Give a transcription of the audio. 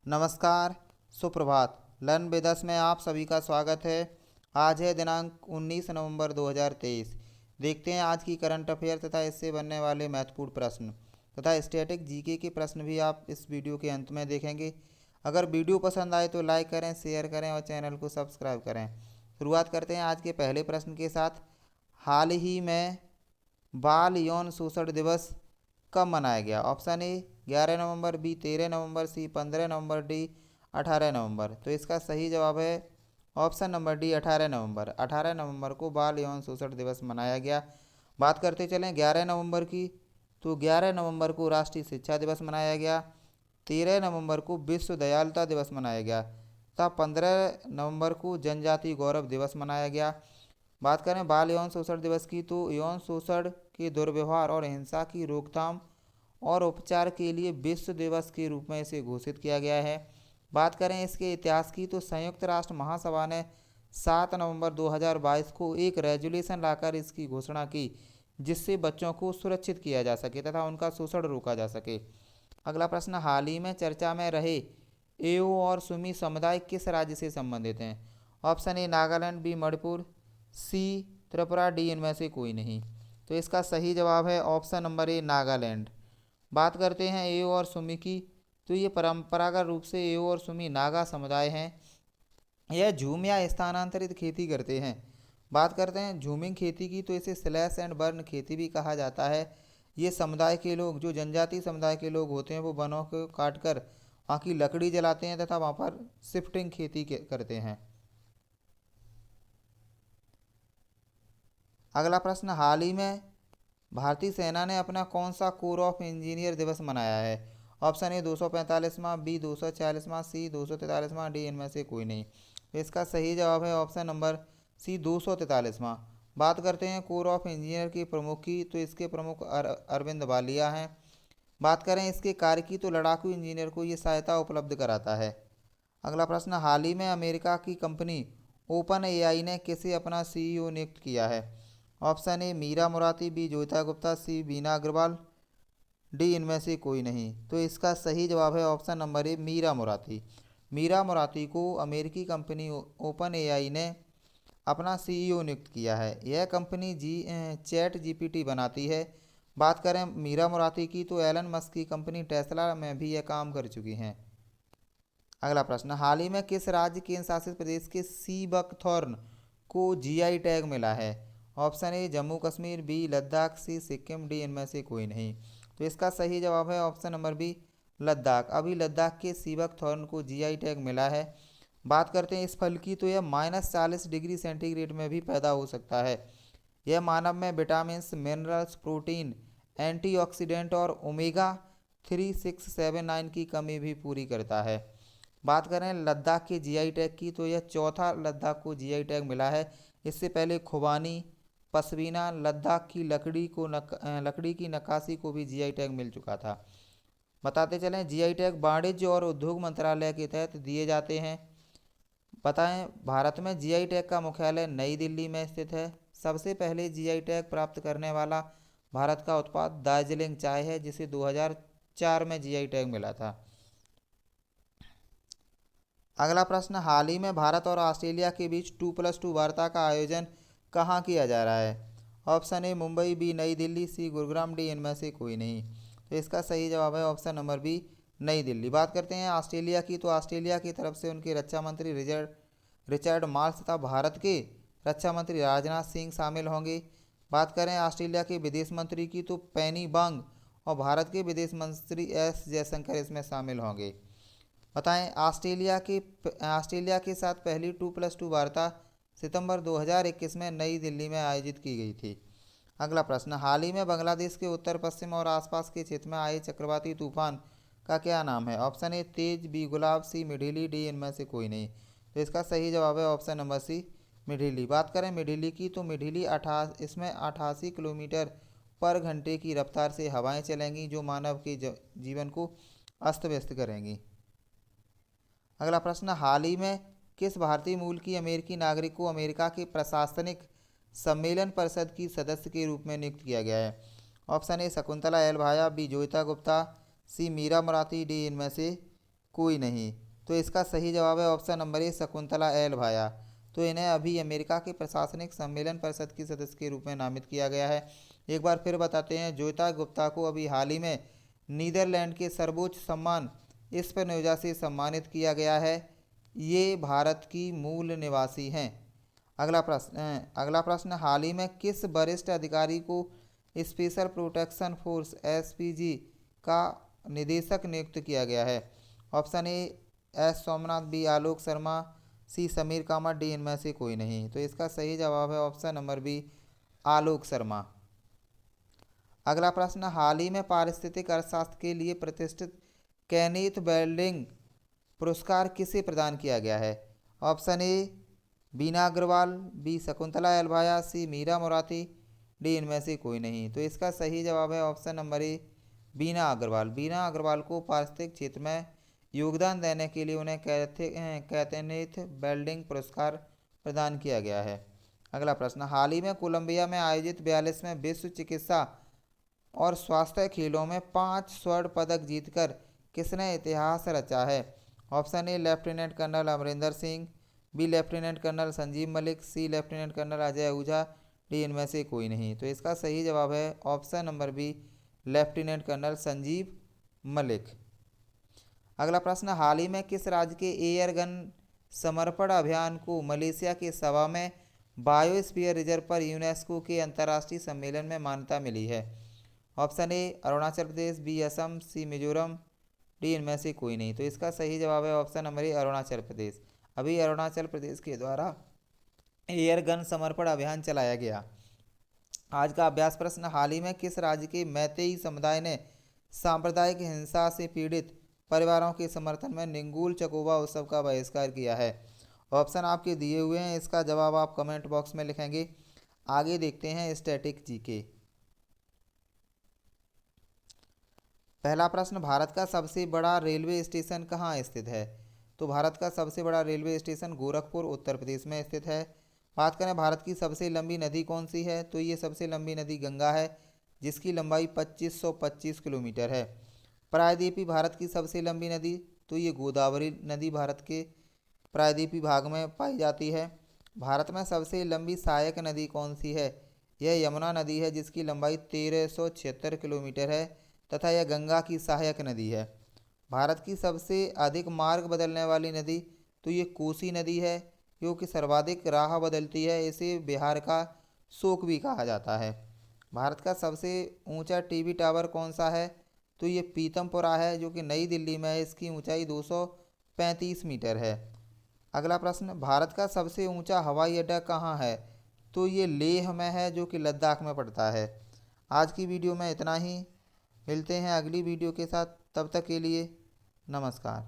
नमस्कार, सुप्रभात। Learn with us में आप सभी का स्वागत है। आज है दिनांक 19 नवंबर 2023। देखते हैं आज की करंट अफेयर तथा इससे बनने वाले महत्वपूर्ण प्रश्न तथा स्टैटिक जीके के प्रश्न भी आप इस वीडियो के अंत में देखेंगे। अगर वीडियो पसंद आए तो लाइक करें, शेयर करें और चैनल को सब्सक्राइब करें। शुरुआत करते हैं आज के पहले प्रश्न के साथ। हाल ही में बाल यौन शोषण दिवस कब मनाया गया? ऑप्शन ए 11 नवंबर, बी 13 नवंबर, सी 15 नवंबर, डी 18 नवंबर। तो इसका सही जवाब है ऑप्शन नंबर डी 18 नवंबर। 18 नवंबर को बाल यौन शोषण दिवस मनाया गया। बात करते चलें 11 नवंबर की, तो 11 नवंबर को राष्ट्रीय शिक्षा दिवस मनाया गया। 13 नवंबर को विश्व दयालुता दिवस मनाया गया तथा 15 नवंबर को जनजातीय गौरव दिवस मनाया गया। बात करें बाल यौन शोषण दिवस की, तो यौन शोषण के दुर्व्यवहार और हिंसा की रोकथाम और उपचार के लिए विश्व दिवस के रूप में इसे घोषित किया गया है। बात करें इसके इतिहास की, तो संयुक्त राष्ट्र महासभा ने 7 नवंबर 2022 को एक रेजोल्यूशन लाकर इसकी घोषणा की, जिससे बच्चों को सुरक्षित किया जा सके तथा उनका शोषण रोका जा सके। अगला प्रश्न, हाल ही में चर्चा में रहे एओ और सुमी समुदाय किस राज्य से संबंधित हैं? Option A Nagaland, B Manipur, C Tripura, D इनमें से कोई नहीं। तो इसका सही जवाब है ऑप्शन नंबर ए नागालैंड। बात करते हैं एओ और सुमी की, तो ये परंपरागत रूप से एओ और सुमी नागा समुदाय हैं। यह झूम या स्थानांतरित खेती करते हैं। बात करते हैं झूमिंग खेती की, तो इसे स्लैश एंड बर्न खेती भी कहा जाता है। ये समुदाय के लोग, जो जनजातीय समुदाय के लोग होते हैं, वो वनों को काट कर वहाँ की लकड़ी जलाते हैं तथा वहाँ पर शिफ्टिंग खेती करते हैं। अगला प्रश्न, हाल ही में भारतीय सेना ने अपना कौन सा कोर ऑफ इंजीनियर दिवस मनाया है? ऑप्शन ए 245वां, बी 246वां, सी 243वां, डी इनमें से कोई नहीं। तो इसका सही जवाब है ऑप्शन नंबर सी 243वां। बात करते हैं कोर ऑफ इंजीनियर के प्रमुख की, तो इसके प्रमुख अरविंद वालिया हैं। बात करें इसके कार्य की, तो लड़ाकू इंजीनियर को ये सहायता उपलब्ध कराता है। अगला प्रश्न, हाल ही में अमेरिका की कंपनी ओपन एआई ने किसे अपना सीईओ नियुक्त किया है? Option A Mira Murati, B Joyeeta Gupta, C Bina Agarwal, D इनमें से कोई नहीं। तो इसका सही जवाब है option number A Mira Murati. Mira Murati को अमेरिकी कंपनी ओपन एआई ने अपना सीईओ नियुक्त किया है। यह कंपनी चैट जीपीटी बनाती है। बात करें मीरा मुराती की, तो एलन मस्क की कंपनी टेस्ला में भी यह काम कर चुकी हैं। अगला प्रश्न, हाल ही में किस राज्य केंद्र शासित प्रदेश के सी बकथॉर्न को जीआई टैग मिला है? Option A Jammu Kashmir, B Ladakh, C Sikkim, D इनमें से कोई नहीं। तो इसका सही जवाब है ऑप्शन नंबर बी लद्दाख। अभी लद्दाख के सीबक थॉर्न को जीआई टैग मिला है। बात करते हैं इस फल की, तो यह -40 डिग्री सेंटीग्रेड में भी पैदा हो सकता है। यह मानव में विटामिन, मिनरल्स, प्रोटीन, एंटीऑक्सीडेंट और ओमेगा 3679 की कमी भी पूरी करता है। बात करें लद्दाख के जीआई टैग की, तो यह चौथा लद्दाख को जीआई टैग मिला है। इससे पहले खुबानी, पश्मीना, लद्दाख की लकड़ी की नक्काशी को भी जीआई टैग मिल चुका था। बताते चलें जीआई टैग वाणिज्य और उद्योग मंत्रालय के तहत दिए जाते हैं। बताएं भारत में जीआई टैग का मुख्यालय नई दिल्ली में स्थित है। सबसे पहले जीआई टैग प्राप्त करने वाला भारत का उत्पाद दार्जिलिंग चाय है, जिसे 2004 में जीआई टैग मिला था। अगला प्रश्न, हाल ही में भारत और ऑस्ट्रेलिया के बीच 2+2 वार्ता का आयोजन कहाँ किया जा रहा है? ऑप्शन ए मुंबई, बी नई दिल्ली, सी गुरुग्राम, डी इनमें से कोई नहीं। तो इसका सही जवाब है ऑप्शन नंबर बी नई दिल्ली। बात करते हैं ऑस्ट्रेलिया की, तो ऑस्ट्रेलिया की तरफ से उनके रक्षा मंत्री रिचर्ड मार्स तथा भारत के रक्षा मंत्री राजनाथ सिंह शामिल होंगे। बात करें ऑस्ट्रेलिया के विदेश मंत्री की, तो पेनी बांग और भारत के विदेश मंत्री एस जयशंकर इसमें शामिल होंगे। बताएं ऑस्ट्रेलिया के साथ पहली 2+2 वार्ता सितंबर 2021 में नई दिल्ली में आयोजित की गई थी। अगला प्रश्न, हाल ही में बांग्लादेश के उत्तर पश्चिम और आसपास के क्षेत्र में आए चक्रवाती तूफान का क्या नाम है? Option A Tej, B Gulab, C Midhili, D इनमें से कोई नहीं। तो इसका सही जवाब है ऑप्शन नंबर सी मिडीली। बात करें मिडीली की, तो मिडीली इसमें 88 किलोमीटर पर घंटे की रफ्तार से हवाएं चलेंगी, जो मानव के जीवन को अस्त व्यस्त करेंगी। अगला प्रश्न, हाल ही में किस भारतीय मूल की अमेरिकी नागरिक को अमेरिका के प्रशासनिक सम्मेलन परिषद की सदस्य के रूप में नियुक्त किया गया है? Option A Shakuntala L Bhaya, B Joyeeta Gupta, C Mira Murati, D इनमें से कोई नहीं। तो इसका सही जवाब है option number A Shakuntala L Bhaya. तो इन्हें अभी अमेरिका के प्रशासनिक सम्मेलन परिषद की सदस्य के रूप में नामित किया गया है। एक बार फिर बताते हैं, ज्योता गुप्ता को अभी हाल ही में नीदरलैंड के सर्वोच्च सम्मान स्पिनोजा से सम्मानित किया गया है। ये भारत की मूल निवासी हैं। अगला प्रश्न, हाल ही में किस वरिष्ठ अधिकारी को स्पेशल प्रोटेक्शन फोर्स एसपीजी का निदेशक नियुक्त किया गया है? Option A S Somnath, B Alok Sharma, C Sameer Kamath, D इनमें से कोई नहीं। तो इसका सही जवाब है option number B Alok Sharma. अगला प्रश्न, हाल ही में पारिस्थितिक अर्थशास्त्र के लिए प्रतिष्ठित केनेथ बेल्डिंग पुरस्कार किसे प्रदान किया गया है? Option A Bina Agarwal, B Shakuntala एलभाया, सी मीरा मोराती, डी इनमें से कोई नहीं। तो इसका सही जवाब है option number A Bina Agarwal. Bina Agarwal को पारिस्थितिक क्षेत्र में योगदान देने के लिए उन्हें केनेथ बेल्डिंग पुरस्कार प्रदान किया गया है। अगला प्रश्न, हाल ही में कोलंबिया में आयोजित 42वें विश्व चिकित्सा और स्वास्थ्य खेलों में 5 स्वर्ण पदक जीतकर किसने इतिहास रचा है? Option A lieutenant colonel Amarinder Singh, B lieutenant colonel Sanjeev Malik, C lieutenant colonel Ajay Ahuja, D इनमें से कोई नहीं। तो इसका सही जवाब है option number B lieutenant colonel Sanjeev Malik. अगला प्रश्न, हाल ही में किस राज्य के एयर गन समर्पण अभियान को मलेशिया के सबा में बायोस्फीयर रिजर्व पर यूनेस्को के अंतर्राष्ट्रीय सम्मेलन में मान्यता मिली है? Option A Arunachal Pradesh, B Assam, C Mizoram, D इनमें से कोई नहीं। तो इसका सही जवाब है option number A Arunachal Pradesh. अभी अरुणाचल प्रदेश के द्वारा एयर गन समर्पण अभियान चलाया गया। आज का अभ्यास प्रश्न, हाल ही में किस राज्य के मैतेई समुदाय ने सांप्रदायिक हिंसा से पीड़ित परिवारों के समर्थन में निंगूल चकोबा उत्सव का बहिष्कार किया है? ऑप्शन आपके दिए हुए हैं, इसका जवाब आप कमेंट बॉक्स में लिखेंगे। आगे देखते हैं स्टैटिक जीके। पहला प्रश्न, भारत का सबसे बड़ा रेलवे स्टेशन कहाँ स्थित है? तो भारत का सबसे बड़ा रेलवे स्टेशन गोरखपुर उत्तर प्रदेश में स्थित है। बात करें भारत की सबसे लंबी नदी कौन सी है? तो ये सबसे लंबी नदी गंगा है, जिसकी लंबाई 2525 किलोमीटर है। प्रायद्वीपीय भारत की सबसे लंबी नदी, तो ये गोदावरी नदी भारत के प्रायद्वीपीय भाग में पाई जाती है। भारत में सबसे लंबी सहायक नदी कौन सी है? यह यमुना नदी है, जिसकी लंबाई 1376 किलोमीटर है तथा यह गंगा की सहायक नदी है। भारत की सबसे अधिक मार्ग बदलने वाली नदी, तो ये कोसी नदी है, क्योंकि सर्वाधिक राह बदलती है। इसे बिहार का शोक भी कहा जाता है। भारत का सबसे ऊंचा टीवी टावर कौन सा है? तो ये पीतमपुरा है, जो कि नई दिल्ली में है। इसकी ऊंचाई 235 मीटर है। अगला प्रश्न, भारत का सबसे ऊंचा हवाई अड्डा कहाँ है? तो ये लेह में है, जो कि लद्दाख में पड़ता है। आज की वीडियो में इतना ही। मिलते हैं अगली वीडियो के साथ, तब तक के लिए नमस्कार।